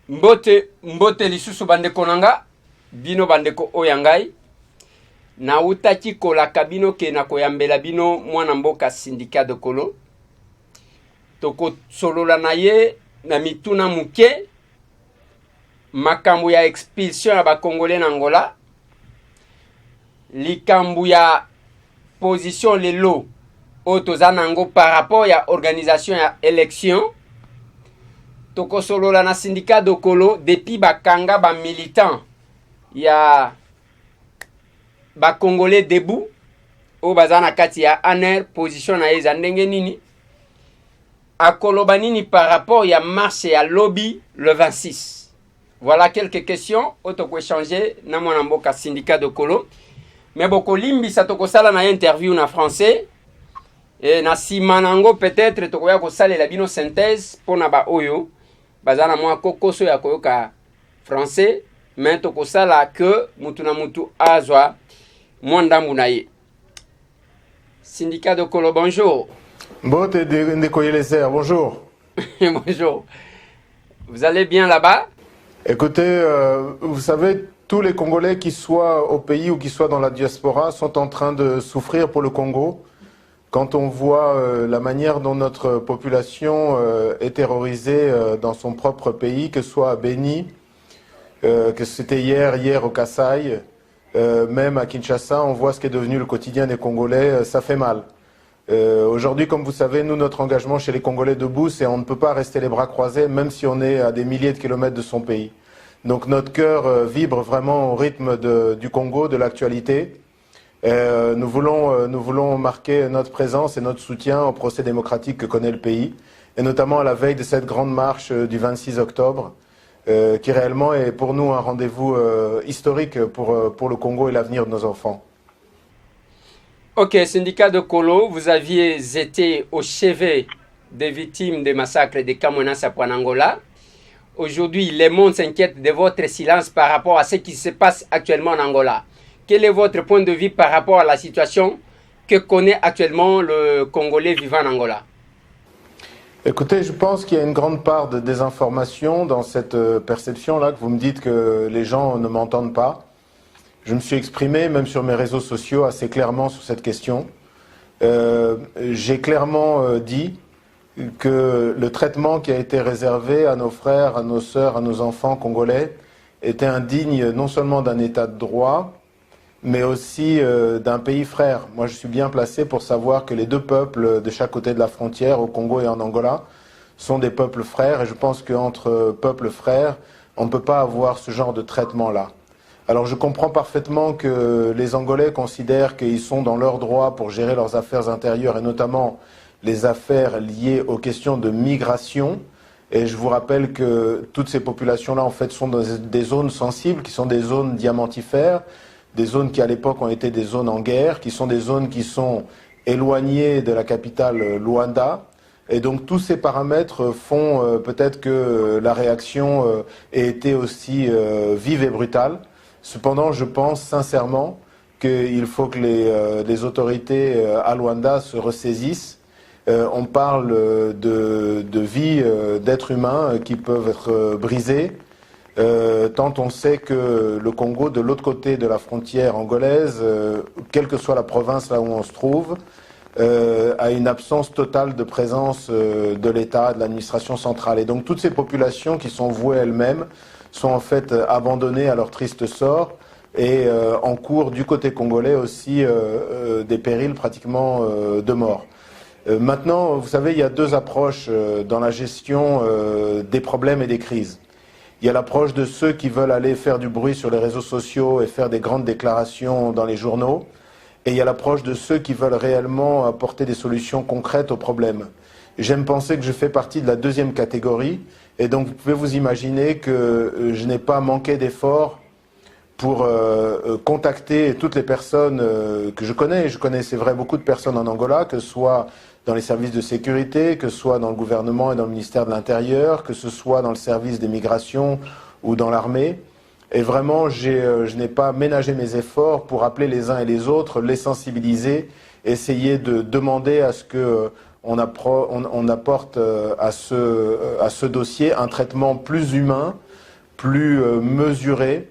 Mbote lisusu bandeko nanga, bino bandeko oyangai. Na utaki kolaka bino ke na koyambela bino mwana mboka syndicat de Kolo. Toko solola na ye na mituna muke. Makambu ya expulsion ya bakongole na Angola. Likambu ya position lelo otozanango par rapport ya organisation ya élection. Toko solola na syndicat de Kolo depuis bakanga ba militant ya ba congolais debout o bazana kati ya ANR position na eza ndenge nini akoloba nini par rapport ya marche ya lobby le 26. Voilà quelques questions otoko échanger na mwana mboka syndicat de Kolo. Mais boko limbi sa toko sala na interview na français et na simanango peut-être toko ya ko sala la bino synthèse pona ba oyo bazana mwa kokoso ya koyoka français mais toko sala que mutu na mutu azwa mwandambu na ye. Syndicat de Kolo, bonjour. Bote de Koyeleser, bonjour. Bonjour. Vous allez bien là-bas? Écoutez, vous savez, tous les Congolais qui soient au pays ou qui soient dans la diaspora sont en train de souffrir pour le Congo. Quand on voit la manière dont notre population est terrorisée dans son propre pays, que ce soit à Beni, que c'était hier au Kasaï, même à Kinshasa, on voit ce qui est devenu le quotidien des Congolais, ça fait mal. Aujourd'hui, comme vous savez, nous, notre engagement chez les Congolais debout, c'est on ne peut pas rester les bras croisés, même si on est à des milliers de kilomètres de son pays. Donc notre cœur vibre vraiment au rythme du Congo, de l'actualité. Nous voulons marquer notre présence et notre soutien au procès démocratique que connaît le pays, et notamment à la veille de cette grande marche du 26 octobre, qui réellement est pour nous un rendez-vous historique pour le Congo et l'avenir de nos enfants. Ok, syndicat de Kolo, vous aviez été au chevet des victimes des massacres de Kamwena en Angola. Aujourd'hui, le monde s'inquiète de votre silence par rapport à ce qui se passe actuellement en Angola. Quel est votre point de vue par rapport à la situation que connaît actuellement le Congolais vivant en Angola? Écoutez, je pense qu'il y a une grande part de désinformation dans cette perception-là, que vous me dites que les gens ne m'entendent pas. Je me suis exprimé, même sur mes réseaux sociaux, assez clairement sur cette question. J'ai clairement dit que le traitement qui a été réservé à nos frères, à nos sœurs, à nos enfants congolais était indigne non seulement d'un état de droit, mais aussi d'un pays frère. Moi, je suis bien placé pour savoir que les deux peuples de chaque côté de la frontière, au Congo et en Angola, sont des peuples frères. Et je pense qu'entre peuples frères, on ne peut pas avoir ce genre de traitement-là. Alors je comprends parfaitement que les Angolais considèrent qu'ils sont dans leurs droits pour gérer leurs affaires intérieures et notamment les affaires liées aux questions de migration. Et je vous rappelle que toutes ces populations-là en fait sont dans des zones sensibles, qui sont des zones diamantifères, des zones qui à l'époque ont été des zones en guerre, qui sont des zones qui sont éloignées de la capitale Luanda. Et donc tous ces paramètres font peut-être que la réaction ait été aussi vive et brutale. Cependant, je pense sincèrement qu'il faut que les autorités à Luanda se ressaisissent. On parle de vies d'êtres humains qui peuvent être brisées, tant on sait que le Congo, de l'autre côté de la frontière angolaise, quelle que soit la province là où on se trouve, a une absence totale de présence de l'État, de l'administration centrale. Et donc toutes ces populations qui sont vouées elles-mêmes sont en fait abandonnés à leur triste sort et en cours du côté congolais aussi des périls pratiquement de mort. Maintenant, vous savez, il y a deux approches dans la gestion des problèmes et des crises. Il y a l'approche de ceux qui veulent aller faire du bruit sur les réseaux sociaux et faire des grandes déclarations dans les journaux. Et il y a l'approche de ceux qui veulent réellement apporter des solutions concrètes aux problèmes. J'aime penser que je fais partie de la deuxième catégorie. Et donc, vous pouvez vous imaginer que je n'ai pas manqué d'efforts pour contacter toutes les personnes que je connais. Et je connais, c'est vrai, beaucoup de personnes en Angola, que ce soit dans les services de sécurité, que ce soit dans le gouvernement et dans le ministère de l'Intérieur, que ce soit dans le service des migrations ou dans l'armée. Et vraiment, je n'ai pas ménagé mes efforts pour appeler les uns et les autres, les sensibiliser, essayer de demander à ce que on apporte à ce dossier un traitement plus humain, plus mesuré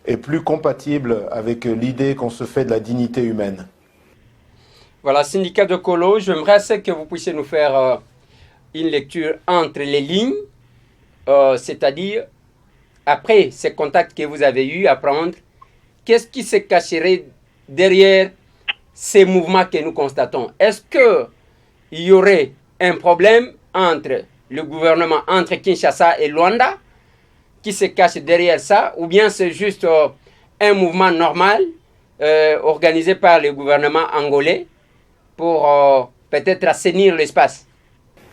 et plus compatible avec l'idée qu'on se fait de la dignité humaine. Voilà, syndicat de Colo, j'aimerais que vous puissiez nous faire une lecture entre les lignes, c'est-à-dire après ces contacts que vous avez eus à prendre, qu'est-ce qui se cacherait derrière ces mouvements que nous constatons? Est-ce qu'il y aurait un problème entre le gouvernement, entre Kinshasa et Luanda, qui se cache derrière ça, ou bien c'est juste un mouvement normal organisé par le gouvernement angolais pour peut-être assainir l'espace?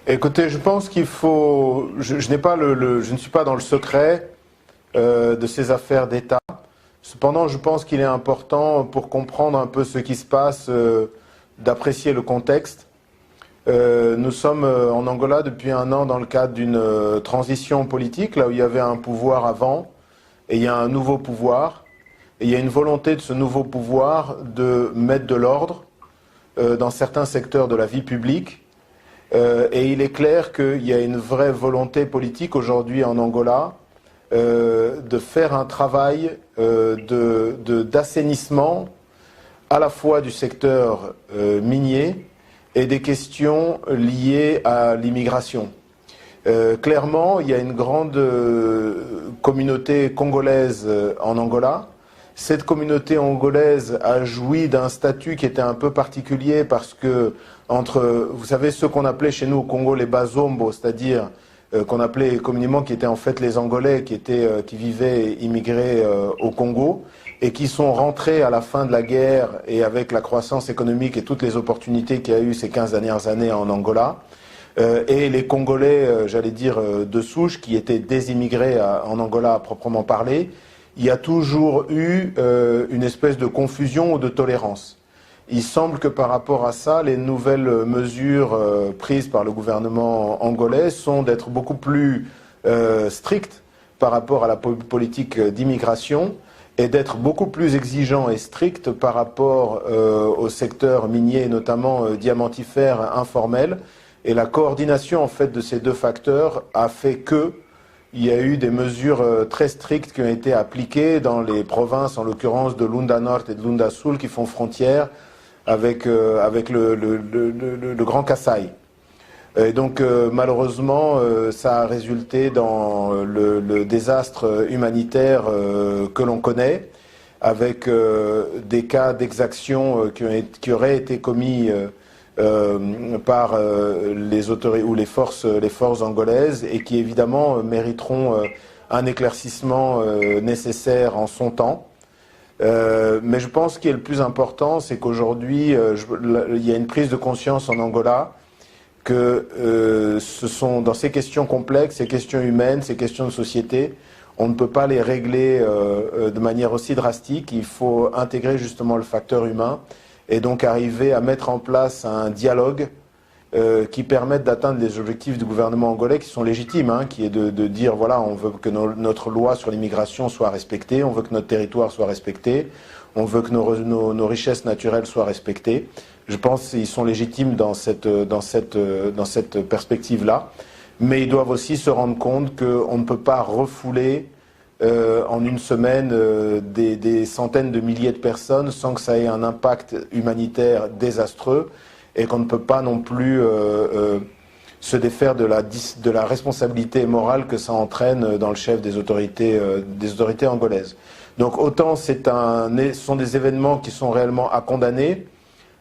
Écoutez, je pense qu'il faut... Je ne suis pas dans le secret de ces affaires d'État. Cependant, je pense qu'il est important, pour comprendre un peu ce qui se passe, d'apprécier le contexte. Nous sommes en Angola depuis un an dans le cadre d'une transition politique, là où il y avait un pouvoir avant, et il y a un nouveau pouvoir. Et il y a une volonté de ce nouveau pouvoir de mettre de l'ordre dans certains secteurs de la vie publique. Et il est clair qu'il y a une vraie volonté politique aujourd'hui en Angola de faire un travail d'assainissement à la fois du secteur minier et des questions liées à l'immigration. Clairement, il y a une grande communauté congolaise en Angola. Cette communauté angolaise a joui d'un statut qui était un peu particulier parce que vous savez, ceux qu'on appelait chez nous au Congo les Bazombo, c'est-à-dire qu'on appelait communément, qui étaient en fait les Angolais qui vivaient immigrés au Congo et qui sont rentrés à la fin de la guerre et avec la croissance économique et toutes les opportunités qu'il y a eu ces 15 dernières années en Angola. Et les Congolais, j'allais dire, de souche, qui étaient des immigrés en Angola à proprement parler, il y a toujours eu une espèce de confusion ou de tolérance. Il semble que par rapport à ça, les nouvelles mesures prises par le gouvernement angolais sont d'être beaucoup plus strictes par rapport à la politique d'immigration et d'être beaucoup plus exigeants et stricts par rapport au secteur minier, notamment diamantifère informel. Et la coordination en fait de ces deux facteurs a fait qu'il y a eu des mesures très strictes qui ont été appliquées dans les provinces, en l'occurrence de Lunda Nord et de Lunda Sul, qui font frontière avec le Grand Kasaï. Et donc malheureusement, ça a résulté dans le désastre humanitaire que l'on connaît, avec des cas d'exaction qui auraient été commis par les autorités ou les forces angolaises et qui évidemment mériteront un éclaircissement nécessaire en son temps. Mais je pense qu'il est le plus important, c'est qu'aujourd'hui, il y a une prise de conscience en Angola que ce sont dans ces questions complexes, ces questions humaines, ces questions de société, on ne peut pas les régler de manière aussi drastique. Il faut intégrer justement le facteur humain et donc arriver à mettre en place un dialogue qui permette d'atteindre les objectifs du gouvernement angolais qui sont légitimes, qui est de dire voilà, on veut que notre loi sur l'immigration soit respectée, on veut que notre territoire soit respecté, on veut que nos richesses naturelles soient respectées. Je pense qu'ils sont légitimes dans cette perspective-là, mais ils doivent aussi se rendre compte qu'on ne peut pas refouler en une semaine des centaines de milliers de personnes sans que ça ait un impact humanitaire désastreux et qu'on ne peut pas non plus se défaire de la responsabilité morale que ça entraîne dans le chef des autorités angolaises. Donc autant ce sont des événements qui sont réellement à condamner,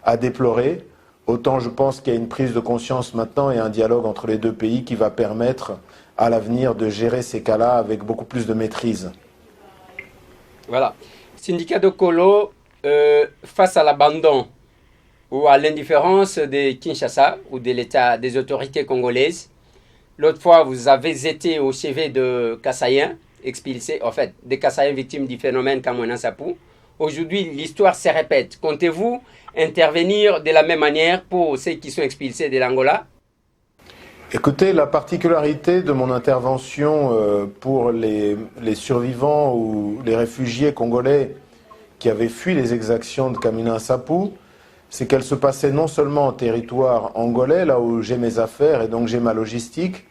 à déplorer, autant je pense qu'il y a une prise de conscience maintenant et un dialogue entre les deux pays qui va permettre à l'avenir de gérer ces cas-là avec beaucoup plus de maîtrise. Voilà. Syndicat de Colo, face à l'abandon ou à l'indifférence de Kinshasa ou de l'État, des autorités congolaises, l'autre fois vous avez été au chevet de Kasaïens, expulsés, en fait, des Kasaïens victimes du phénomène Kamwena Sapou. Aujourd'hui, l'histoire se répète. Comptez-vous intervenir de la même manière pour ceux qui sont expulsés de l'Angola? Écoutez, la particularité de mon intervention pour les survivants ou les réfugiés congolais qui avaient fui les exactions de Kamwena Sapou, c'est qu'elle se passait non seulement en territoire angolais, là où j'ai mes affaires et donc j'ai ma logistique,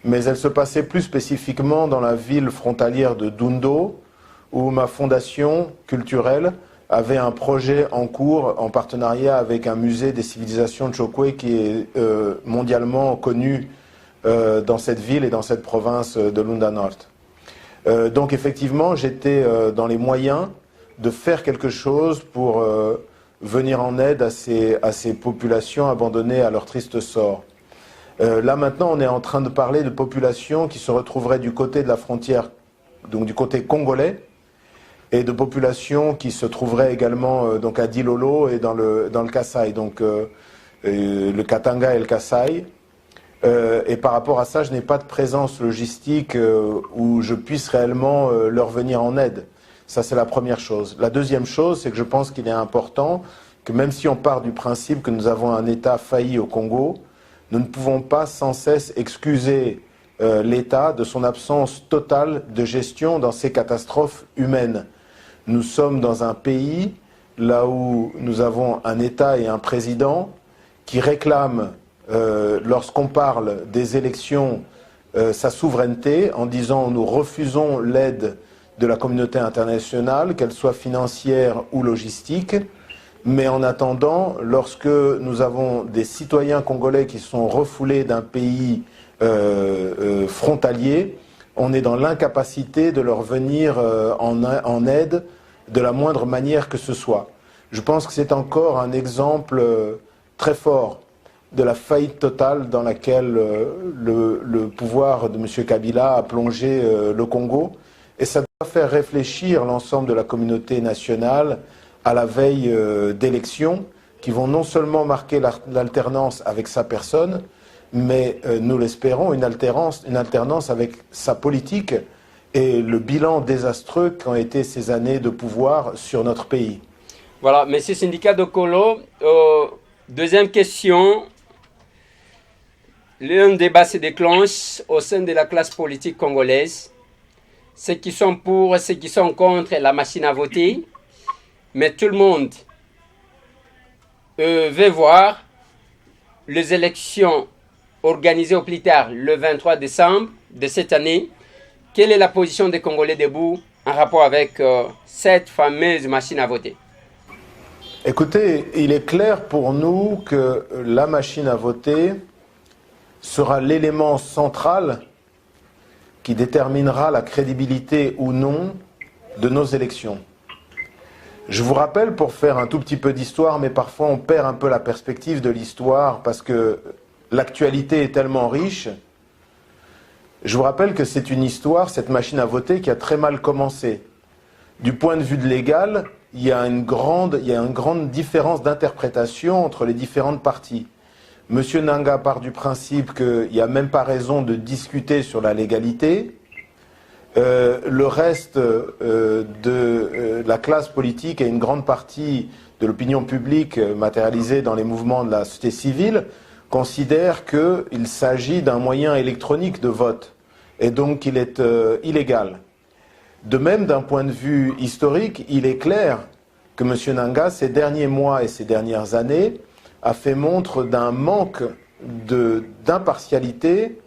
mais elle se passait plus spécifiquement dans la ville frontalière de Dundo, où ma fondation culturelle avait un projet en cours en partenariat avec un musée des civilisations de Chokwe qui est mondialement connu dans cette ville et dans cette province de Lunda Nord. Donc effectivement, j'étais dans les moyens de faire quelque chose pour venir en aide à ces populations abandonnées à leur triste sort. Là maintenant, on est en train de parler de populations qui se retrouveraient du côté de la frontière, donc du côté congolais, et de populations qui se trouveraient également donc à Dilolo et dans le Kasaï, donc le Katanga et le Kasaï. Et par rapport à ça, je n'ai pas de présence logistique où je puisse réellement leur venir en aide. Ça, c'est la première chose. La deuxième chose, c'est que je pense qu'il est important que même si on part du principe que nous avons un État failli au Congo, nous ne pouvons pas sans cesse excuser l'État de son absence totale de gestion dans ces catastrophes humaines. Nous sommes dans un pays là où nous avons un État et un président qui réclament, lorsqu'on parle des élections, sa souveraineté en disant nous refusons l'aide de la communauté internationale, qu'elle soit financière ou logistique. Mais en attendant, lorsque nous avons des citoyens congolais qui sont refoulés d'un pays frontalier, on est dans l'incapacité de leur venir en aide de la moindre manière que ce soit. Je pense que c'est encore un exemple très fort de la faillite totale dans laquelle le pouvoir de M. Kabila a plongé le Congo. Et ça doit faire réfléchir l'ensemble de la communauté nationale à la veille d'élections qui vont non seulement marquer l'alternance avec sa personne, mais nous l'espérons, une alternance avec sa politique et le bilan désastreux qu'ont été ces années de pouvoir sur notre pays. Voilà, Monsieur Syndicat de Kolo, deuxième question. Un débat se déclenche au sein de la classe politique congolaise. Ceux qui sont pour, ceux qui sont contre la machine à voter. Mais tout le monde veut voir les élections organisées au plus tard le 23 décembre de cette année. Quelle est la position des Congolais debout en rapport avec cette fameuse machine à voter? Écoutez, il est clair pour nous que la machine à voter sera l'élément central qui déterminera la crédibilité ou non de nos élections. Je vous rappelle, pour faire un tout petit peu d'histoire, mais parfois on perd un peu la perspective de l'histoire parce que l'actualité est tellement riche. Je vous rappelle que c'est une histoire, cette machine à voter, qui a très mal commencé. Du point de vue de légal, il y a une grande différence d'interprétation entre les différentes parties. Monsieur Nanga part du principe qu'il n'y a même pas raison de discuter sur la légalité. Le reste de la classe politique et une grande partie de l'opinion publique matérialisée dans les mouvements de la société civile considèrent qu'il s'agit d'un moyen électronique de vote et donc qu'il est illégal. De même, d'un point de vue historique, il est clair que M. Nanga, ces derniers mois et ces dernières années, a fait montre d'un manque d'impartialité,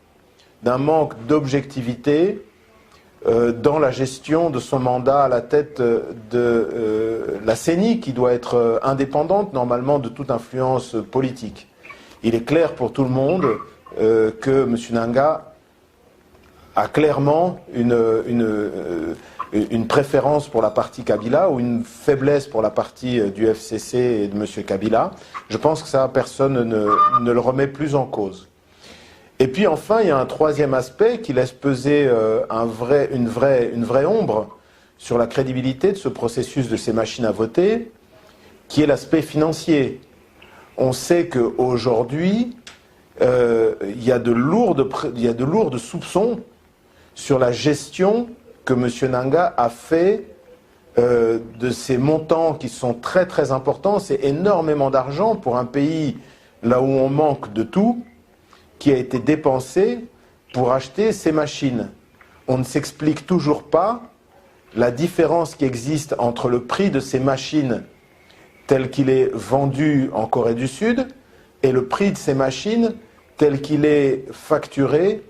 d'un manque d'objectivité dans la gestion de son mandat à la tête de la CENI, qui doit être indépendante normalement de toute influence politique. Il est clair pour tout le monde que M. Nanga a clairement une préférence pour la partie Kabila ou une faiblesse pour la partie du FCC et de M. Kabila. Je pense que ça, personne ne le remet plus en cause. Et puis enfin, il y a un troisième aspect qui laisse peser une vraie ombre sur la crédibilité de ce processus de ces machines à voter, qui est l'aspect financier. On sait qu'aujourd'hui, il y a de lourds soupçons sur la gestion que M. Nanga a fait de ces montants qui sont très très importants. C'est énormément d'argent pour un pays là où on manque de tout, qui a été dépensé pour acheter ces machines. On ne s'explique toujours pas la différence qui existe entre le prix de ces machines tel qu'il est vendu en Corée du Sud et le prix de ces machines tel qu'il est facturé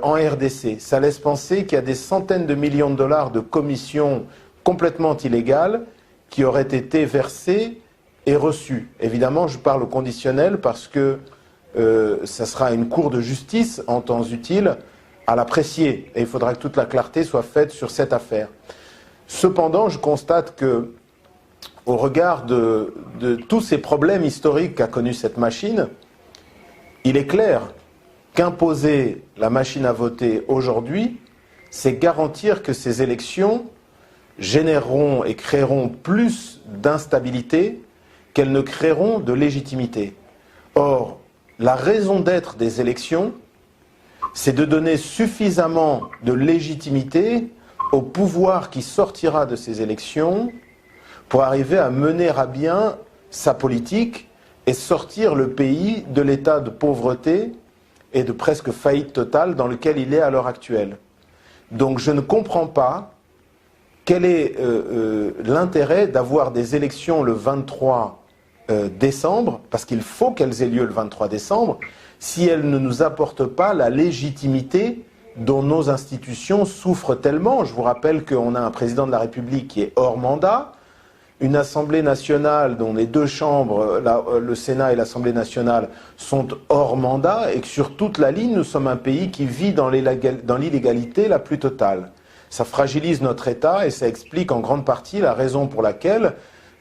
en RDC. Ça laisse penser qu'il y a des centaines de millions de dollars de commissions complètement illégales qui auraient été versées et reçues. Évidemment, je parle au conditionnel parce que ça sera une cour de justice en temps utile à l'apprécier. Et il faudra que toute la clarté soit faite sur cette affaire. Cependant, je constate que, au regard de tous ces problèmes historiques qu'a connus cette machine, il est clair qu'imposer la machine à voter aujourd'hui, c'est garantir que ces élections généreront et créeront plus d'instabilité qu'elles ne créeront de légitimité. Or, la raison d'être des élections, c'est de donner suffisamment de légitimité au pouvoir qui sortira de ces élections pour arriver à mener à bien sa politique et sortir le pays de l'état de pauvreté et de presque faillite totale dans lequel il est à l'heure actuelle. Donc je ne comprends pas quel est l'intérêt d'avoir des élections le 23 décembre, parce qu'il faut qu'elles aient lieu le 23 décembre, si elles ne nous apportent pas la légitimité dont nos institutions souffrent tellement. Je vous rappelle qu'on a un président de la République qui est hors mandat, une Assemblée nationale dont les deux chambres, le Sénat et l'Assemblée nationale, sont hors mandat, et que sur toute la ligne, nous sommes un pays qui vit dans l'illégalité la plus totale. Ça fragilise notre État et ça explique en grande partie la raison pour laquelle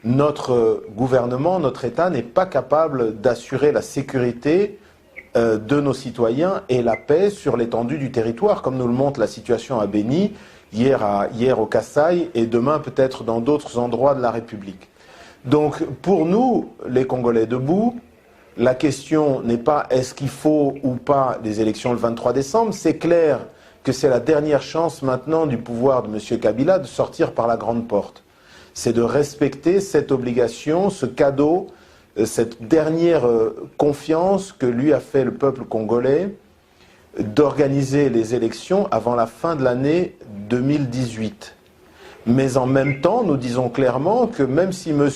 notre gouvernement, notre État n'est pas capable d'assurer la sécurité de nos citoyens et la paix sur l'étendue du territoire, comme nous le montre la situation à Béni, hier au Kasaï et demain peut-être dans d'autres endroits de la République. Donc pour nous, les Congolais debout, la question n'est pas est-ce qu'il faut ou pas des élections le 23 décembre, c'est clair que c'est la dernière chance maintenant du pouvoir de M. Kabila de sortir par la grande porte. C'est de respecter cette obligation, ce cadeau, cette dernière confiance que lui a fait le peuple congolais d'organiser les élections avant la fin de l'année 2018. Mais en même temps, nous disons clairement que même si M.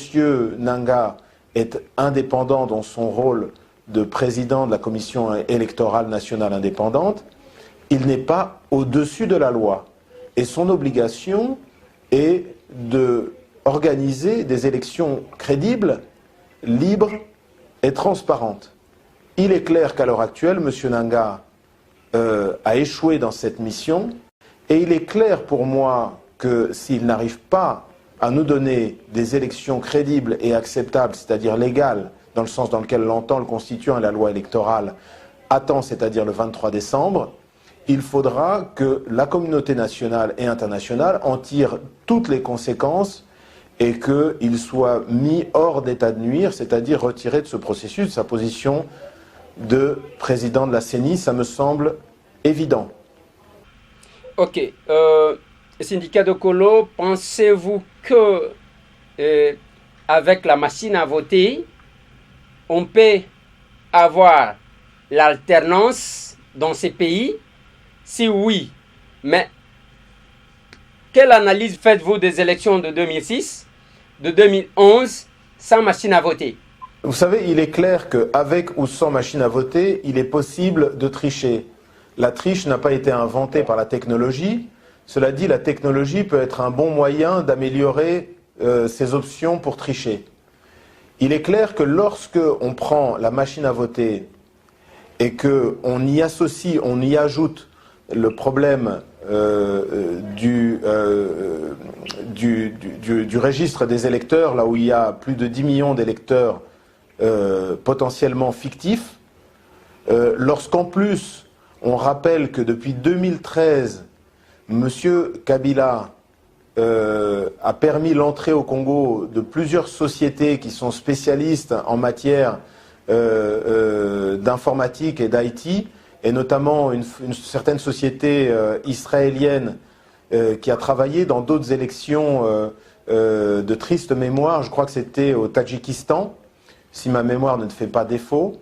Nanga est indépendant dans son rôle de président de la Commission électorale nationale indépendante, il n'est pas au-dessus de la loi. Et son obligation est d'organiser des élections crédibles, libres et transparentes. Il est clair qu'à l'heure actuelle, M. Nanga a échoué dans cette mission, et il est clair pour moi que s'il n'arrive pas à nous donner des élections crédibles et acceptables, c'est-à-dire légales, dans le sens dans lequel l'entend le Constituant et la loi électorale, attend, c'est-à-dire le 23 décembre, il faudra que la communauté nationale et internationale en tire toutes les conséquences et qu'il soit mis hors d'état de nuire, c'est-à-dire retiré de ce processus, de sa position de président de la CENI. Ça me semble évident. Ok. Syndicat de Colo, pensez-vous que avec la machine à voter, on peut avoir l'alternance dans ces pays? Si oui, mais quelle analyse faites-vous des élections de 2006, de 2011, sans machine à voter? Vous savez, il est clair qu'avec ou sans machine à voter, il est possible de tricher. La triche n'a pas été inventée par la technologie. Cela dit, la technologie peut être un bon moyen d'améliorer ses options pour tricher. Il est clair que lorsque on prend la machine à voter et qu'on y associe, on y ajoute le problème du registre des électeurs, là où il y a plus de 10 millions d'électeurs potentiellement fictifs, lorsqu'en plus on rappelle que depuis 2013, M. Kabila a permis l'entrée au Congo de plusieurs sociétés qui sont spécialistes en matière d'informatique et d'IT, et notamment une certaine société israélienne qui a travaillé dans d'autres élections de triste mémoire, je crois que c'était au Tadjikistan, si ma mémoire ne fait pas défaut,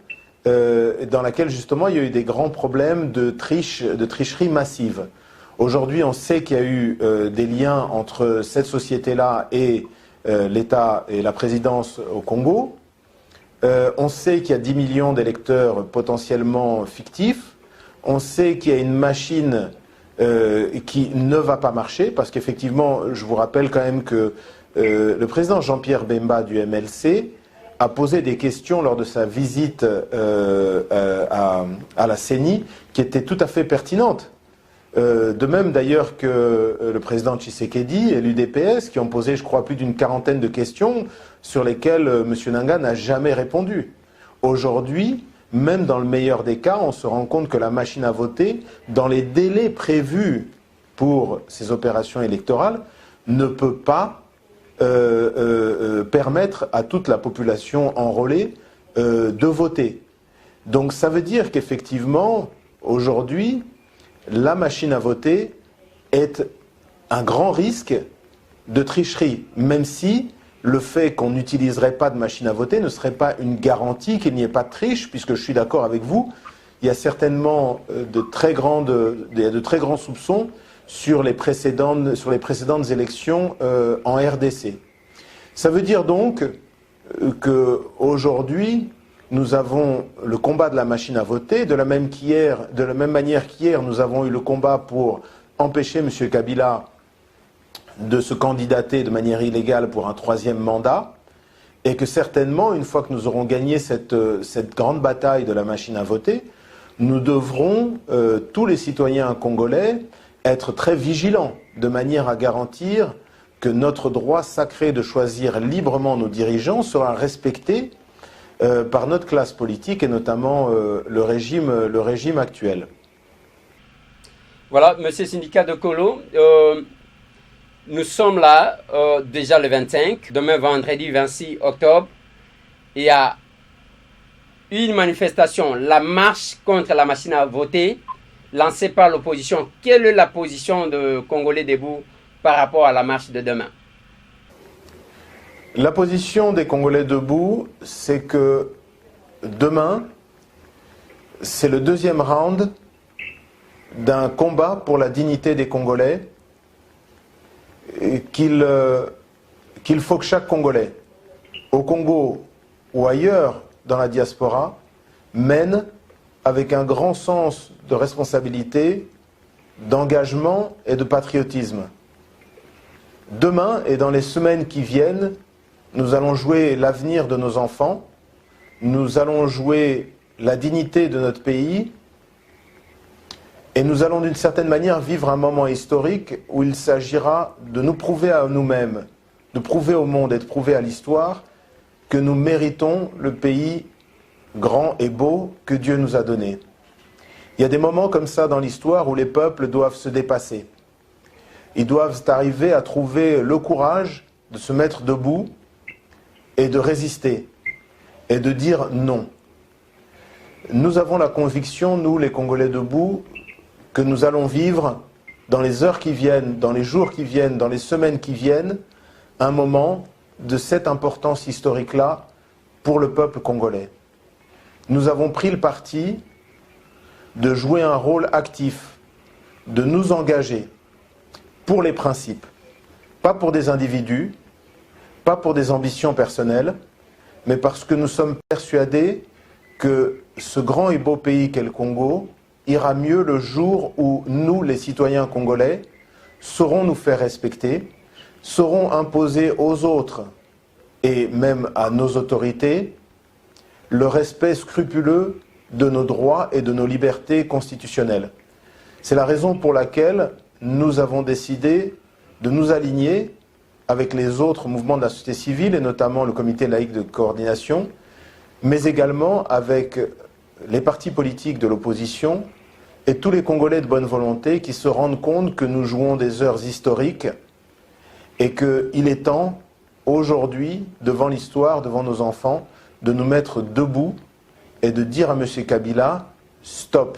dans laquelle justement il y a eu des grands problèmes de tricherie massive. Aujourd'hui, on sait qu'il y a eu des liens entre cette société-là et l'État et la présidence au Congo. On sait qu'il y a 10 millions d'électeurs potentiellement fictifs. On sait qu'il y a une machine qui ne va pas marcher, parce qu'effectivement, je vous rappelle quand même que le président Jean-Pierre Bemba du MLC a posé des questions lors de sa visite à la CENI qui étaient tout à fait pertinentes. De même d'ailleurs que le président Tshisekedi et l'UDPS qui ont posé, je crois, plus d'une quarantaine de questions sur lesquelles M. Nanga n'a jamais répondu. Aujourd'hui, même dans le meilleur des cas, on se rend compte que la machine à voter, dans les délais prévus pour ces opérations électorales, ne peut pas permettre à toute la population enrôlée de voter. Donc ça veut dire qu'effectivement, aujourd'hui, la machine à voter est un grand risque de tricherie, même si le fait qu'on n'utiliserait pas de machine à voter ne serait pas une garantie qu'il n'y ait pas de triche, puisque je suis d'accord avec vous, il y a certainement de très grands soupçons sur les précédentes élections en RDC. Ça veut dire donc qu'aujourd'hui, nous avons le combat de la machine à voter, de la même manière qu'hier, nous avons eu le combat pour empêcher M. Kabila de se candidater de manière illégale pour un 3e mandat, et que certainement, une fois que nous aurons gagné cette grande bataille de la machine à voter, nous devrons, tous les citoyens congolais, être très vigilants, de manière à garantir que notre droit sacré de choisir librement nos dirigeants sera respecté par notre classe politique et notamment le régime actuel. Voilà, Monsieur Syndicat de Kolo, nous sommes là déjà le 25, demain vendredi 26 octobre. Il y a une manifestation, la marche contre la machine à voter, lancée par l'opposition. Quelle est la position de Congolais Debout par rapport à la marche de demain? La position des Congolais Debout, c'est que demain, c'est le 2e round d'un combat pour la dignité des Congolais qu'il faut que chaque Congolais, au Congo ou ailleurs dans la diaspora, mène avec un grand sens de responsabilité, d'engagement et de patriotisme. Demain et dans les semaines qui viennent, nous allons jouer l'avenir de nos enfants, nous allons jouer la dignité de notre pays et nous allons d'une certaine manière vivre un moment historique où il s'agira de nous prouver à nous-mêmes, de prouver au monde et de prouver à l'histoire que nous méritons le pays grand et beau que Dieu nous a donné. Il y a des moments comme ça dans l'histoire où les peuples doivent se dépasser. Ils doivent arriver à trouver le courage de se mettre debout et de résister, et de dire non. Nous avons la conviction, nous les Congolais debout, que nous allons vivre dans les heures qui viennent, dans les jours qui viennent, dans les semaines qui viennent, un moment de cette importance historique-là pour le peuple congolais. Nous avons pris le parti de jouer un rôle actif, de nous engager pour les principes, pas pour des individus, pas pour des ambitions personnelles, mais parce que nous sommes persuadés que ce grand et beau pays qu'est le Congo ira mieux le jour où nous, les citoyens congolais, saurons nous faire respecter, saurons imposer aux autres et même à nos autorités le respect scrupuleux de nos droits et de nos libertés constitutionnelles. C'est la raison pour laquelle nous avons décidé de nous aligner avec les autres mouvements de la société civile, et notamment le comité laïque de coordination, mais également avec les partis politiques de l'opposition et tous les Congolais de bonne volonté qui se rendent compte que nous jouons des heures historiques et qu'il est temps, aujourd'hui, devant l'histoire, devant nos enfants, de nous mettre debout et de dire à M. Kabila, stop,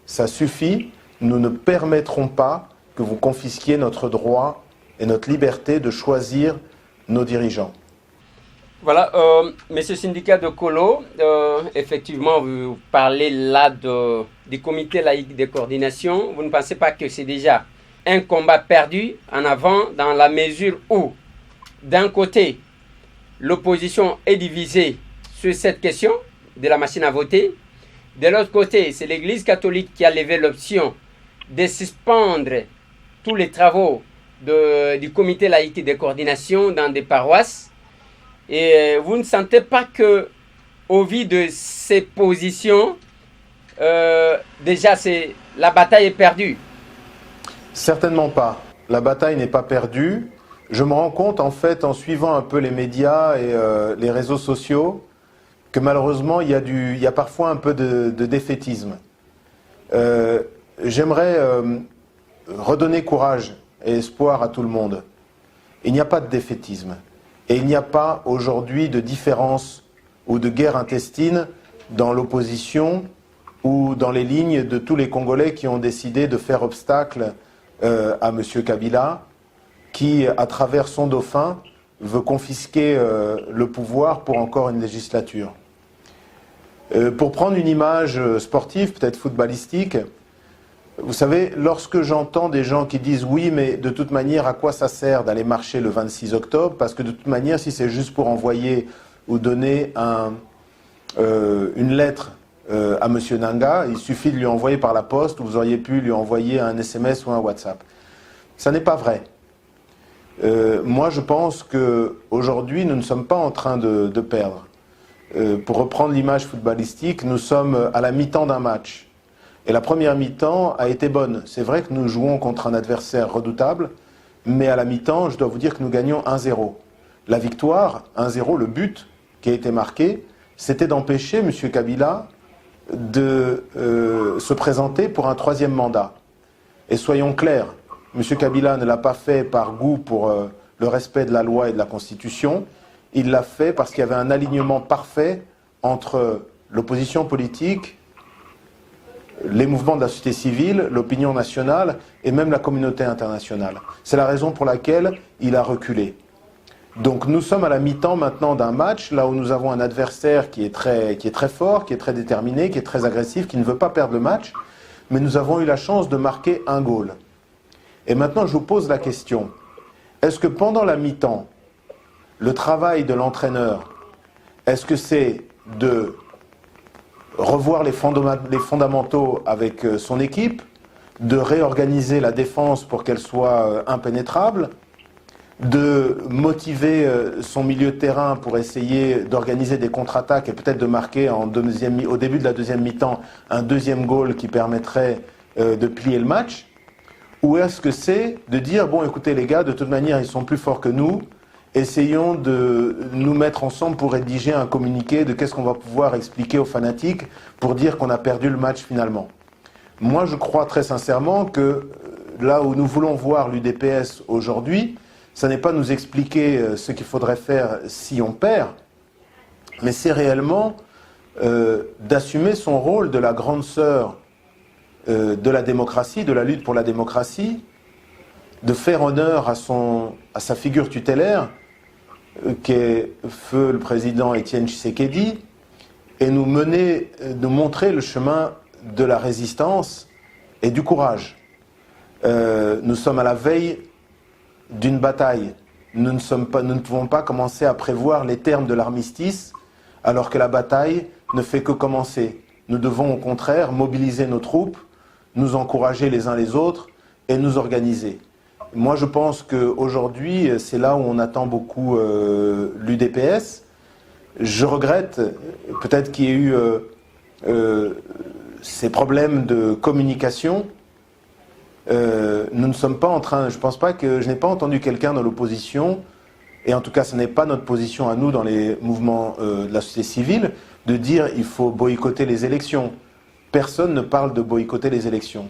ça suffit, nous ne permettrons pas que vous confisquiez notre droit et notre liberté de choisir nos dirigeants. Voilà, Monsieur Syndicat de Kolo, effectivement, vous parlez là du comité laïque de coordination. Vous ne pensez pas que c'est déjà un combat perdu en avant dans la mesure où d'un côté, l'opposition est divisée sur cette question de la machine à voter. De l'autre côté, c'est l'Église catholique qui a levé l'option de suspendre tous les travaux du comité laïque de coordination dans des paroisses. Et vous ne sentez pas que, au vu de ces positions, déjà la bataille est perdue? Certainement pas. La bataille n'est pas perdue. Je me rends compte, en fait, en suivant un peu les médias et les réseaux sociaux, que malheureusement, il y a parfois un peu de défaitisme. J'aimerais redonner courage et espoir à tout le monde. Il n'y a pas de défaitisme. Et il n'y a pas aujourd'hui de différence ou de guerre intestine dans l'opposition ou dans les lignes de tous les Congolais qui ont décidé de faire obstacle à M. Kabila, qui, à travers son dauphin, veut confisquer le pouvoir pour encore une législature. Pour prendre une image sportive, peut-être footballistique, vous savez, lorsque j'entends des gens qui disent « oui, mais de toute manière, à quoi ça sert d'aller marcher le 26 octobre ? Parce que de toute manière, si c'est juste pour envoyer ou donner une lettre à M. Nanga, il suffit de lui envoyer par la poste, ou vous auriez pu lui envoyer un SMS ou un WhatsApp. » Ça n'est pas vrai. Moi, je pense qu'aujourd'hui, nous ne sommes pas en train de perdre. Pour reprendre l'image footballistique, nous sommes à la mi-temps d'un match. Et la première mi-temps a été bonne. C'est vrai que nous jouons contre un adversaire redoutable, mais à la mi-temps, je dois vous dire que nous gagnons 1-0. La victoire, 1-0, le but qui a été marqué, c'était d'empêcher M. Kabila de se présenter pour un troisième mandat. Et soyons clairs, M. Kabila ne l'a pas fait par goût pour le respect de la loi et de la Constitution. Il l'a fait parce qu'il y avait un alignement parfait entre l'opposition politique, les mouvements de la société civile, l'opinion nationale et même la communauté internationale. C'est la raison pour laquelle il a reculé. Donc nous sommes à la mi-temps maintenant d'un match, là où nous avons un adversaire qui est très fort, qui est très déterminé, qui est très agressif, qui ne veut pas perdre le match, mais nous avons eu la chance de marquer un goal. Et maintenant je vous pose la question, est-ce que pendant la mi-temps, le travail de l'entraîneur, est-ce que c'est de revoir les fondamentaux avec son équipe, de réorganiser la défense pour qu'elle soit impénétrable, de motiver son milieu de terrain pour essayer d'organiser des contre-attaques et peut-être de marquer au début de la deuxième mi-temps un deuxième goal qui permettrait de plier le match? Ou est-ce que c'est de dire, bon écoutez les gars, de toute manière ils sont plus forts que nous, essayons de nous mettre ensemble pour rédiger un communiqué de qu'est-ce qu'on va pouvoir expliquer aux fanatiques pour dire qu'on a perdu le match finalement. Moi, je crois très sincèrement que là où nous voulons voir l'UDPS aujourd'hui, ça n'est pas nous expliquer ce qu'il faudrait faire si on perd, mais c'est réellement d'assumer son rôle de la grande sœur de la démocratie, de la lutte pour la démocratie, de faire honneur à sa figure tutélaire, qu'est feu le président Étienne Tshisekedi, et nous montrer le chemin de la résistance et du courage. Nous sommes à la veille d'une bataille. Nous ne pouvons pas commencer à prévoir les termes de l'armistice alors que la bataille ne fait que commencer. Nous devons au contraire mobiliser nos troupes, nous encourager les uns les autres et nous organiser. Moi, je pense qu'aujourd'hui, c'est là où on attend beaucoup l'UDPS. Je regrette peut-être qu'il y ait eu ces problèmes de communication. Nous ne sommes pas en train, je n'ai pas entendu quelqu'un dans l'opposition, et en tout cas ce n'est pas notre position à nous dans les mouvements de la société civile, de dire il faut boycotter les élections. Personne ne parle de boycotter les élections.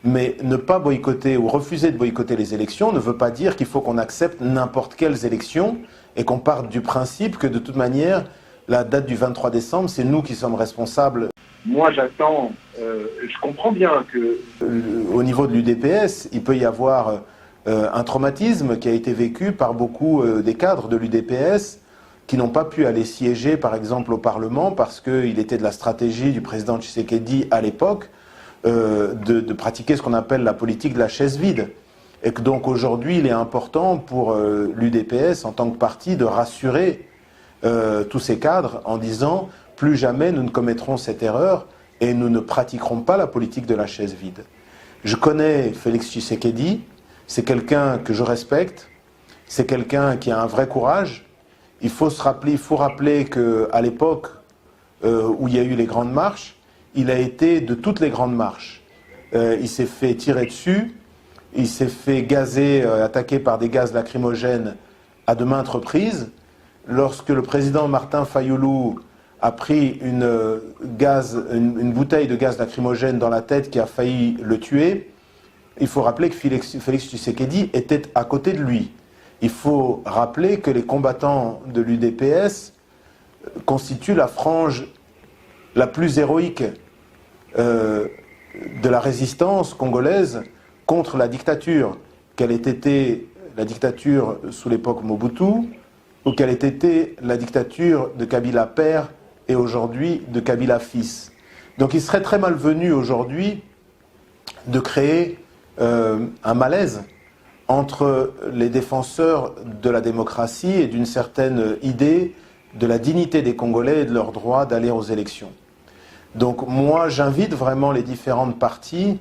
Mais ne pas boycotter ou refuser de boycotter les élections ne veut pas dire qu'il faut qu'on accepte n'importe quelles élections et qu'on parte du principe que de toute manière, la date du 23 décembre, c'est nous qui sommes responsables. Moi j'attends, je comprends bien que... Au niveau de l'UDPS, il peut y avoir un traumatisme qui a été vécu par beaucoup des cadres de l'UDPS qui n'ont pas pu aller siéger par exemple au Parlement parce qu'il était de la stratégie du président Tshisekedi à l'époque de pratiquer ce qu'on appelle la politique de la chaise vide. et que donc aujourd'hui il est important pour l'UDPS en tant que parti de rassurer tous ces cadres en disant plus jamais nous ne commettrons cette erreur et nous ne pratiquerons pas la politique de la chaise vide. Je connais Félix Tshisekedi, c'est quelqu'un que je respecte, c'est quelqu'un qui a un vrai courage. Il faut rappeler qu'à l'époque où il y a eu les grandes marches, il a été de toutes les grandes marches. Il s'est fait tirer dessus, il s'est fait gazer, attaquer par des gaz lacrymogènes à de maintes reprises. Lorsque le président Martin Fayulu a pris une bouteille de gaz lacrymogène dans la tête qui a failli le tuer, il faut rappeler que Félix Tshisekedi était à côté de lui. Il faut rappeler que les combattants de l'UDPS constituent la frange la plus héroïque de la résistance congolaise contre la dictature, qu'elle ait été la dictature sous l'époque Mobutu ou qu'elle ait été la dictature de Kabila père et aujourd'hui de Kabila fils. Donc il serait très malvenu aujourd'hui de créer un malaise entre les défenseurs de la démocratie et d'une certaine idée de la dignité des Congolais et de leur droit d'aller aux élections. Donc moi j'invite vraiment les différentes parties,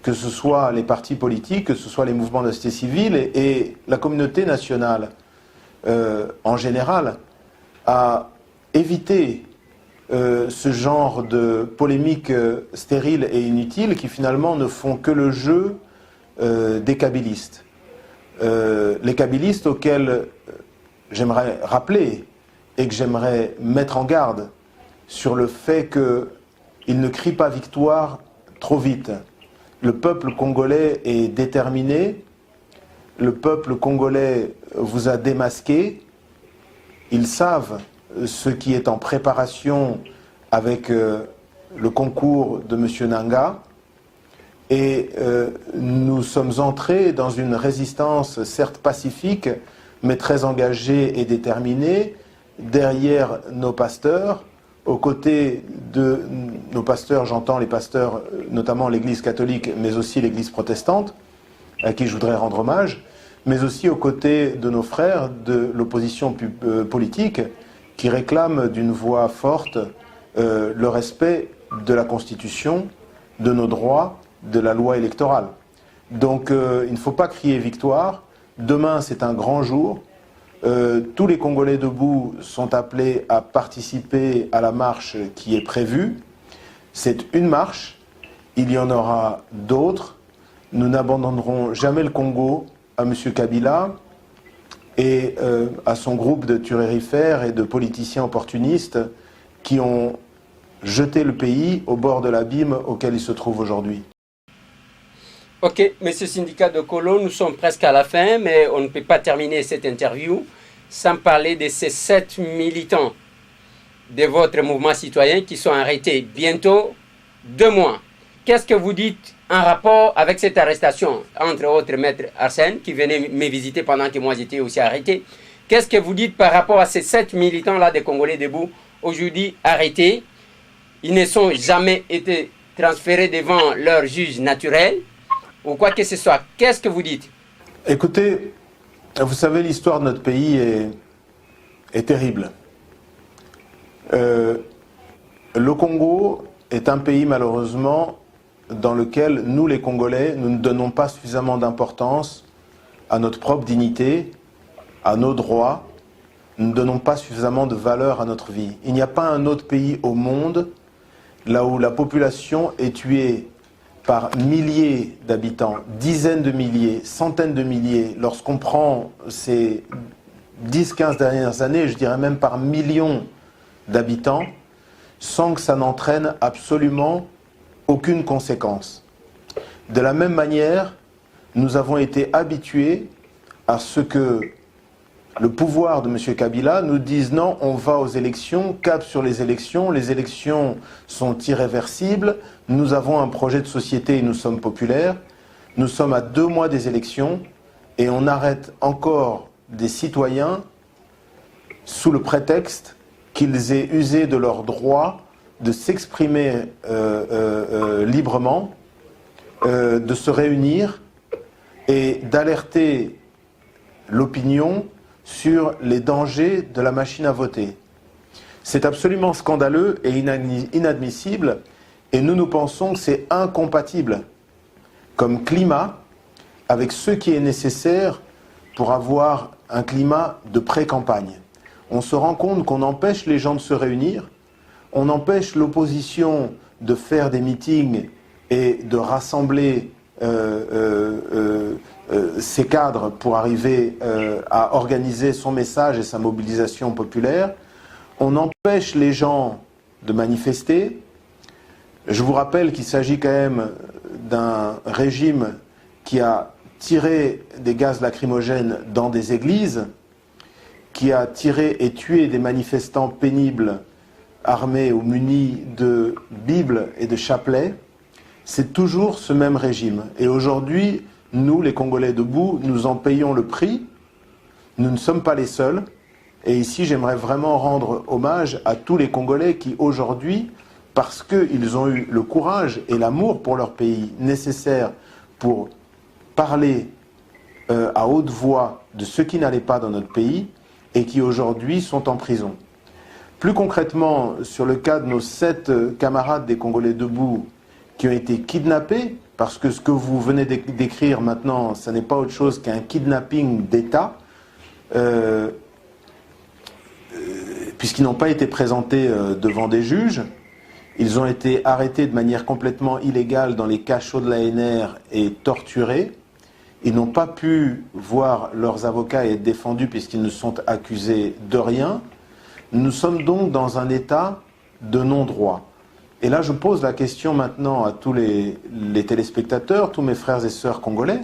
que ce soit les partis politiques, que ce soit les mouvements de la société civile et la communauté nationale en général, à éviter ce genre de polémiques stériles et inutiles qui finalement ne font que le jeu des kabylistes. Les kabylistes auxquels j'aimerais rappeler et que j'aimerais mettre en garde sur le fait qu'ils ne crient pas victoire trop vite. Le peuple congolais est déterminé, le peuple congolais vous a démasqué, ils savent ce qui est en préparation avec le concours de M. Nanga, et nous sommes entrés dans une résistance certes pacifique, mais très engagée et déterminée, derrière nos pasteurs, aux côtés de nos pasteurs, j'entends les pasteurs, notamment l'Église catholique, mais aussi l'Église protestante, à qui je voudrais rendre hommage, mais aussi aux côtés de nos frères de l'opposition politique, qui réclament d'une voix forte le respect de la Constitution, de nos droits, de la loi électorale. Donc il ne faut pas crier victoire. Demain, c'est un grand jour. Tous les Congolais debout sont appelés à participer à la marche qui est prévue. C'est une marche, il y en aura d'autres. Nous n'abandonnerons jamais le Congo à M. Kabila et à son groupe de turérifères et de politiciens opportunistes qui ont jeté le pays au bord de l'abîme auquel il se trouve aujourd'hui. Ok, Monsieur Syndicat de Kolo, nous sommes presque à la fin, mais on ne peut pas terminer cette interview sans parler de ces 7 militants de votre mouvement citoyen qui sont arrêtés bientôt 2 mois. Qu'est-ce que vous dites en rapport avec cette arrestation, entre autres Maître Arsène, qui venait me visiter pendant que moi j'étais aussi arrêté? Qu'est-ce que vous dites par rapport à ces 7 militants-là des Congolais debout, aujourd'hui arrêtés? Ils ne sont jamais été transférés devant leur juge naturel, ou quoi que ce soit. Qu'est-ce que vous dites? Écoutez, vous savez, l'histoire de notre pays est terrible. Le Congo est un pays, malheureusement, dans lequel nous, les Congolais, nous ne donnons pas suffisamment d'importance à notre propre dignité, à nos droits. Nous ne donnons pas suffisamment de valeur à notre vie. Il n'y a pas un autre pays au monde là où la population est tuée par milliers d'habitants, dizaines de milliers, centaines de milliers. Lorsqu'on prend ces 10-15 dernières années, je dirais même par millions d'habitants, sans que ça n'entraîne absolument aucune conséquence. De la même manière, nous avons été habitués à ce que le pouvoir de M. Kabila nous dise non, on va aux élections, cap sur les élections sont irréversibles, nous avons un projet de société et nous sommes populaires, nous sommes à 2 mois des élections et on arrête encore des citoyens sous le prétexte qu'ils aient usé de leur droit de s'exprimer librement, de se réunir, et d'alerter l'opinion sur les dangers de la machine à voter. C'est absolument scandaleux et inadmissible, et nous pensons que c'est incompatible comme climat avec ce qui est nécessaire pour avoir un climat de pré-campagne. On se rend compte qu'on empêche les gens de se réunir, on empêche l'opposition de faire des meetings et de rassembler ses cadres pour arriver à organiser son message et sa mobilisation populaire. On empêche les gens de manifester. Je vous rappelle qu'il s'agit quand même d'un régime qui a tiré des gaz lacrymogènes dans des églises, qui a tiré et tué des manifestants pénibles, armés ou munis de Bibles et de chapelets. C'est toujours ce même régime. Et aujourd'hui, nous, les Congolais debout, nous en payons le prix. Nous ne sommes pas les seuls. Et ici, j'aimerais vraiment rendre hommage à tous les Congolais qui, aujourd'hui, parce qu'ils ont eu le courage et l'amour pour leur pays nécessaire pour parler à haute voix de ce qui n'allait pas dans notre pays et qui, aujourd'hui, sont en prison. Plus concrètement, sur le cas de nos 7 camarades des Congolais debout qui ont été kidnappés, parce que ce que vous venez d'écrire maintenant, ça n'est pas autre chose qu'un kidnapping d'État, puisqu'ils n'ont pas été présentés devant des juges. Ils ont été arrêtés de manière complètement illégale dans les cachots de l'ANR et torturés. Ils n'ont pas pu voir leurs avocats être défendus puisqu'ils ne sont accusés de rien. Nous sommes donc dans un état de non-droit. Et là, je pose la question maintenant à tous les téléspectateurs, tous mes frères et sœurs congolais.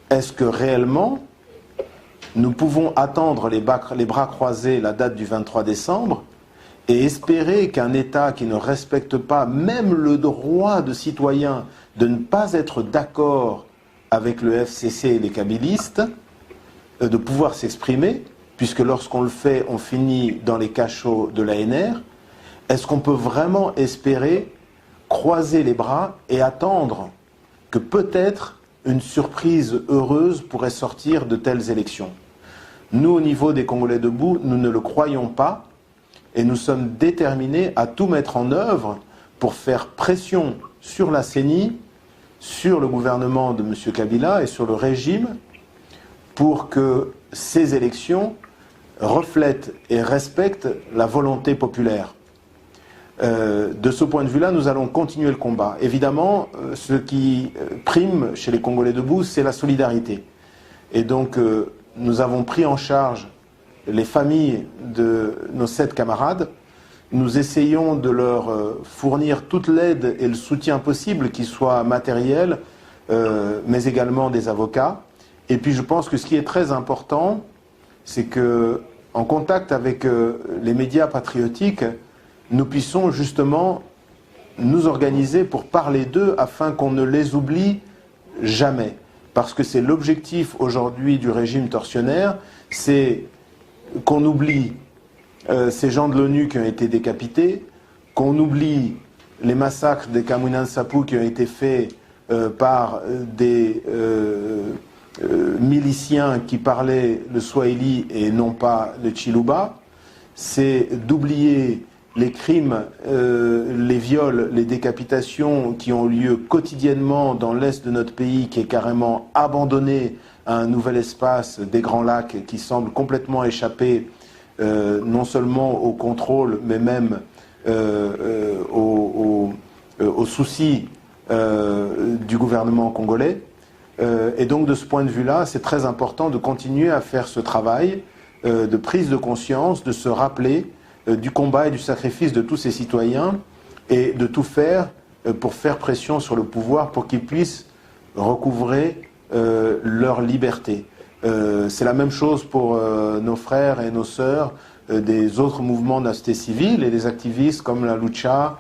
Est-ce que réellement, nous pouvons attendre les bras croisés la date du 23 décembre et espérer qu'un État qui ne respecte pas même le droit de citoyens de ne pas être d'accord avec le FCC et les kabylistes, de pouvoir s'exprimer, puisque lorsqu'on le fait, on finit dans les cachots de l'ANR, est-ce qu'on peut vraiment espérer croiser les bras et attendre que peut-être une surprise heureuse pourrait sortir de telles élections? Nous, au niveau des Congolais debout, nous ne le croyons pas et nous sommes déterminés à tout mettre en œuvre pour faire pression sur la CENI, sur le gouvernement de M. Kabila et sur le régime pour que ces élections reflètent et respectent la volonté populaire. De ce point de vue-là, nous allons continuer le combat. Évidemment, ce qui prime chez les Congolais debout, c'est la solidarité. Et donc, nous avons pris en charge les familles de nos 7 camarades. Nous essayons de leur fournir toute l'aide et le soutien possible, qu'il soit matériel, mais également des avocats. Et puis je pense que ce qui est très important, c'est que, en contact avec les médias patriotiques, nous puissions justement nous organiser pour parler d'eux afin qu'on ne les oublie jamais. Parce que c'est l'objectif aujourd'hui du régime tortionnaire, c'est qu'on oublie ces gens de l'ONU qui ont été décapités, qu'on oublie les massacres des Kamwina Nsapu qui ont été faits par des miliciens qui parlaient le Swahili et non pas le Chiluba, c'est d'oublier les crimes, les viols, les décapitations qui ont lieu quotidiennement dans l'est de notre pays, qui est carrément abandonné à un nouvel espace des Grands Lacs qui semble complètement échapper non seulement au contrôle, mais même aux soucis du gouvernement congolais. Et donc de ce point de vue-là, c'est très important de continuer à faire ce travail de prise de conscience, de se rappeler du combat et du sacrifice de tous ces citoyens et de tout faire pour faire pression sur le pouvoir pour qu'ils puissent recouvrer leur liberté. C'est la même chose pour nos frères et nos sœurs des autres mouvements de la société civile et des activistes comme la Lucha,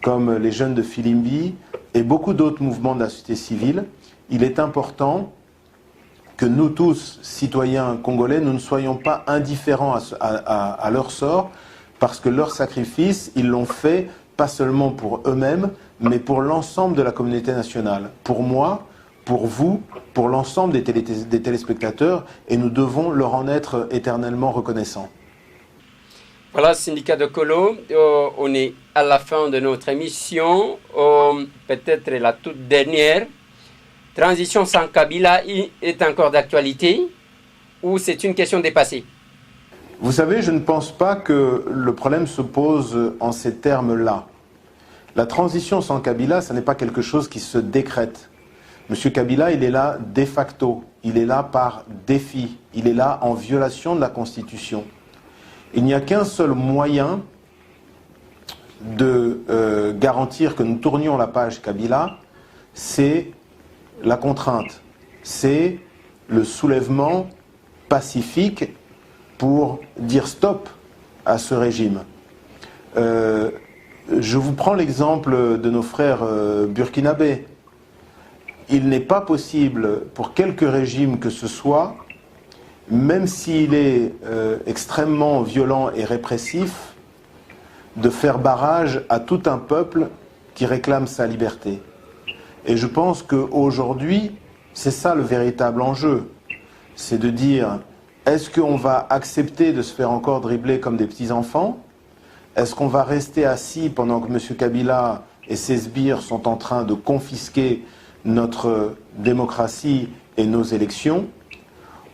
comme les jeunes de Filimbi et beaucoup d'autres mouvements de la société civile. Il est important que nous tous, citoyens congolais, nous ne soyons pas indifférents à leur sort, parce que leur sacrifice, ils l'ont fait pas seulement pour eux-mêmes, mais pour l'ensemble de la communauté nationale. Pour moi, pour vous, pour l'ensemble des téléspectateurs, et nous devons leur en être éternellement reconnaissants. Voilà, syndicat de Kolo, on est à la fin de notre émission, peut-être la toute dernière. Transition sans Kabila est encore d'actualité ou c'est une question dépassée? Vous savez, je ne pense pas que le problème se pose en ces termes-là. La transition sans Kabila, ce n'est pas quelque chose qui se décrète. Monsieur Kabila, il est là de facto, il est là par défi, il est là en violation de la Constitution. Il n'y a qu'un seul moyen de garantir que nous tournions la page Kabila, c'est la contrainte, c'est le soulèvement pacifique pour dire stop à ce régime. Je vous prends l'exemple de nos frères burkinabés. Il n'est pas possible pour quelque régime que ce soit, même s'il est extrêmement violent et répressif, de faire barrage à tout un peuple qui réclame sa liberté. Et je pense qu'aujourd'hui, c'est ça le véritable enjeu. C'est de dire, est-ce qu'on va accepter de se faire encore dribbler comme des petits-enfants? Est-ce qu'on va rester assis pendant que M. Kabila et ses sbires sont en train de confisquer notre démocratie et nos élections?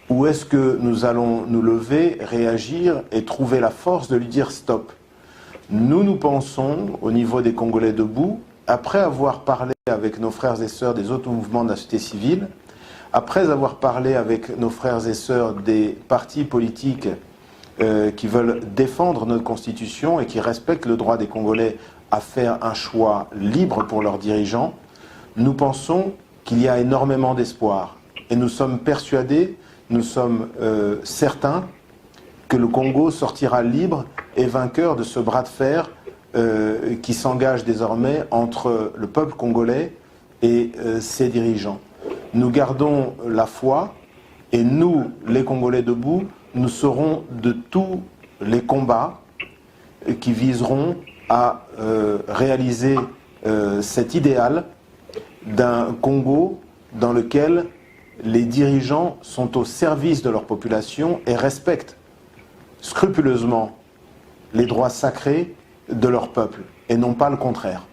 Ou est-ce que nous allons nous lever, réagir et trouver la force de lui dire stop? Nous pensons, au niveau des Congolais debout, après avoir parlé avec nos frères et sœurs des autres mouvements de la société civile, après avoir parlé avec nos frères et sœurs des partis politiques qui veulent défendre notre Constitution et qui respectent le droit des Congolais à faire un choix libre pour leurs dirigeants, nous pensons qu'il y a énormément d'espoir. Et nous sommes persuadés, nous sommes certains que le Congo sortira libre et vainqueur de ce bras de fer qui s'engage désormais entre le peuple congolais et ses dirigeants. Nous gardons la foi et nous, les Congolais debout, nous serons de tous les combats qui viseront à réaliser cet idéal d'un Congo dans lequel les dirigeants sont au service de leur population et respectent scrupuleusement les droits sacrés de leur peuple, et non pas le contraire.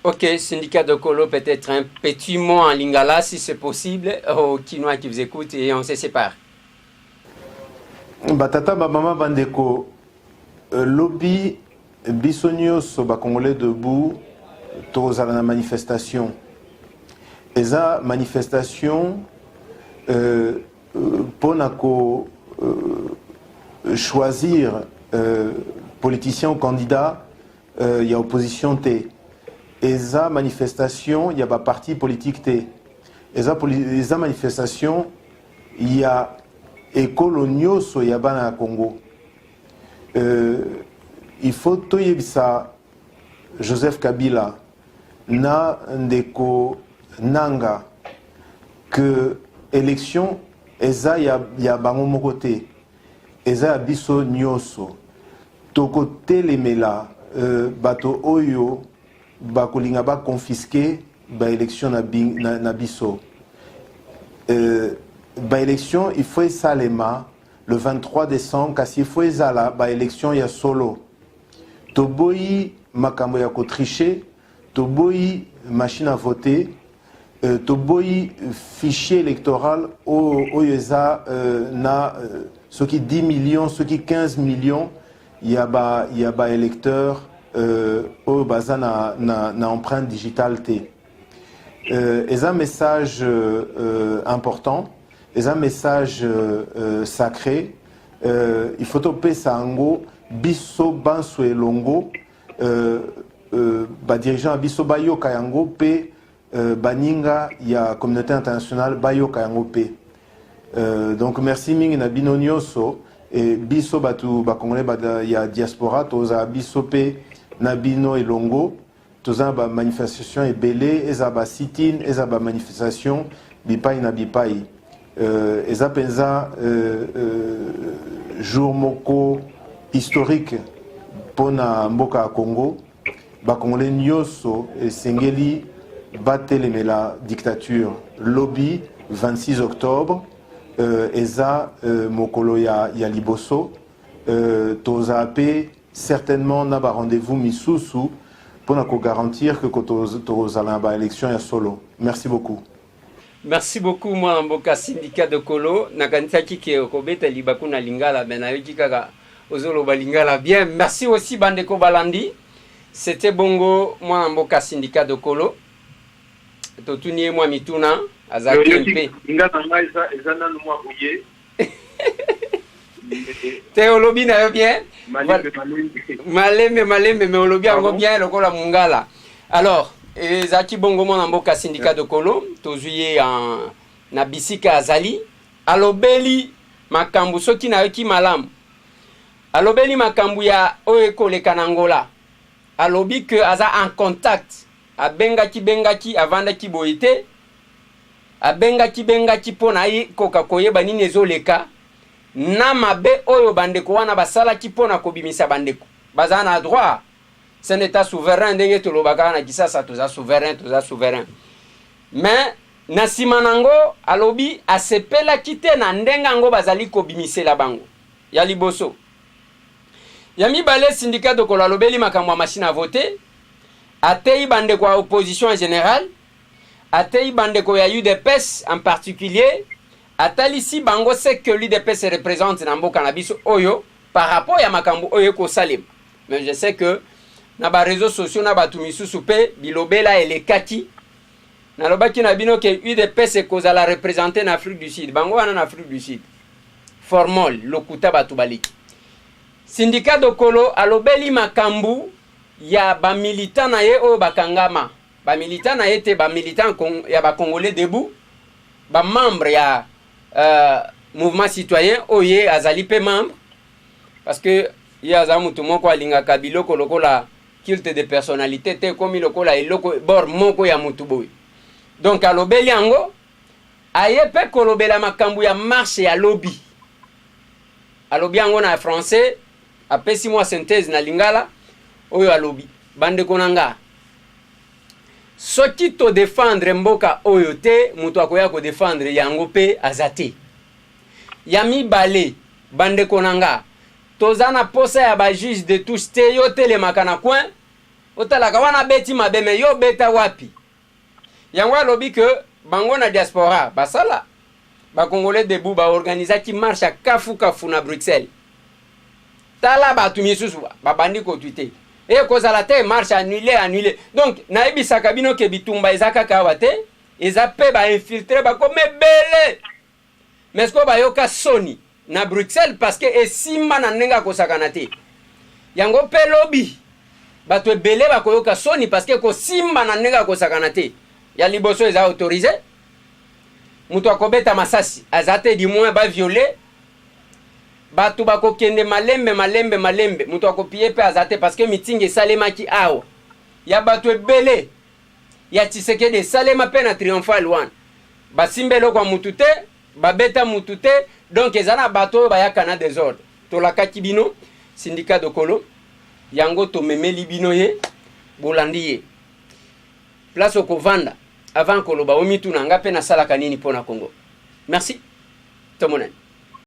Ok, syndicat de Kolo, peut-être un petit mot en lingala, si c'est possible, aux Kinois qui vous écoutent, et on se sépare. Batata Babama Bandeko, lobby Bissonios Congolais debout, tous à la manifestation. Et ça, manifestation, pour choisir politicien ou candidat, il y a opposition T. Et ça, manifestation, il y a pas parti politique T. Et ça, manifestation, il y a écolonio so yabana Congo. Il faut toyer ça, Joseph Kabila, na ndeko nanga, que élection, eza ya bango mokote, eza ya biso nyoso. Toko telemela, bato oyo, bakolinga ba confisqué, ba élection na biso. Ba élection, il faut salema le 23 décembre, kasi il faut zala ba élection ya solo. Toboyi makambo ya kotricher, toboyi machine à voter, toboyi fichier électoral oyo eza na ceux qui 10 millions, ceux qui 15 millions, il y a ba électeurs au baza na empreinte digitale T. Et un message important, et un message sacré. Il faut toper ça en biso banso elongo, dirigeant biso bayo kayango pe baninga ya communauté internationale bayo kayango pe. Donc merci mingi na bino nyoso et biso batu bakongolais ya diaspora toza biso pe na bino elongo toza ba manifestation ebele eza ba sit-in eza ba manifestation bipai na bipai eza penza jour moko historique pona mboka ya Congo bakongolais nyoso esengeli batelemela dictature lobby 26 octobre eza mokolo ya liboso toza pe certainement na ba rendez-vous misusu pour nous garantir que tozala ba élection ya solo. Merci beaucoup. Merci beaucoup moi mboka syndicat de Kolo nakanisaki ke kobeta libaku na lingala benayoki kaka ozolo balingala bien. Merci aussi bandeko balandi. C'était bongo moi mboka syndicat de Kolo. Totunie moi mituna azaki mpe. Ngana ngaiza ezana no moi oye. Théologie na bien. Malembe mais olobi ango bien lokola mungala. Alors ezaki bongo mona mboka syndicat de Kolo tozuye en na bisika azali alobeli makambu soki na yoki malamu alobeli makambu ya oyo koleka na Angola alobi que aza en contact bengaki avandaki boyete bengaki pona yi koka koyeba nini ezoleka na mabe oyo bandeko wana basalaki pona kobimisa bandeko baza na droit. C'est un état souverain ndenge tolobaka na kisasa toza souverain mais na simanango alobi asepela kite na ndenga ngo bazali kobimisela bango ya liboso ya mibale syndicat de Kolo alobeli makambo ya machine à voter atei bandeko ya opposition en général atei bandeko ya UDPS en particulier atalisi bango c'est que l'UDPS représente na mboka na biso oyo par rapport ya makambo oyo ko salim. Mais je sais que na ba réseaux sociaux na batu misusu pe bilobela elekaki na lobaki na bino ke UDPS ekozala représenter na Afrique du Sud bango wana na Afrique du Sud formol lokuta batu baliki. Syndicat de Kolo alobeli makambu ya ba militant na ye o bakangama ba militant na ye te ba militant ya ba Congolais debout ba membre ya mouvement citoyen oye azali pe membre parce que ya za mutu moko alinga kabilo kolokola culte de personnalité te comme lokola eloko bor moko ya mutu boy. Donc alobeli yango aye pe kolobela makambu ya marche ya lobby alobi yango na français apesi moi synthèse na lingala oyo alobi bande konanga soki to défendre mboka oyo te mutu akoya ko défendre yango pe azate ya mibale bande konanga tozana posa ya ba juge de touche te yo telemaka na coin otalaka wana beti mabeme yo beta wapi yango alobi que bango na diaspora basala ba Congolais debout ba organiser qui marche à kafu na Bruxelles tala ba tumisusu ba bandi ko tweeter et kozala te marche annulé donc na ebisaka bino ke bitumba ezaka kawate ezape ba infiltrer ba comme bele mais ko ba yoka soni na Bruxelles parce que esimba na nenga kosakana te yango pe lobby bato ebele bakoyoka soni parce que kosimba na nenga kosakana te ya liboso eza autorisé mutu akobeta masasi azate du moins ba violer bato bakokende malembe mutu akopie pe azate parce que meeting esalemaki awa ya bato ebele ya Tshisekedi esalema pe na triomphal one basimbelo kwa mutu te babeta mutu te donc ezana bato bayaka na désordre tolakaki bino syndicat de Kolo yango to memeli bino ye bolandi ye place okovanda avant koloba omitu na nga pe na salaka nini pona Congo. Merci tomonani.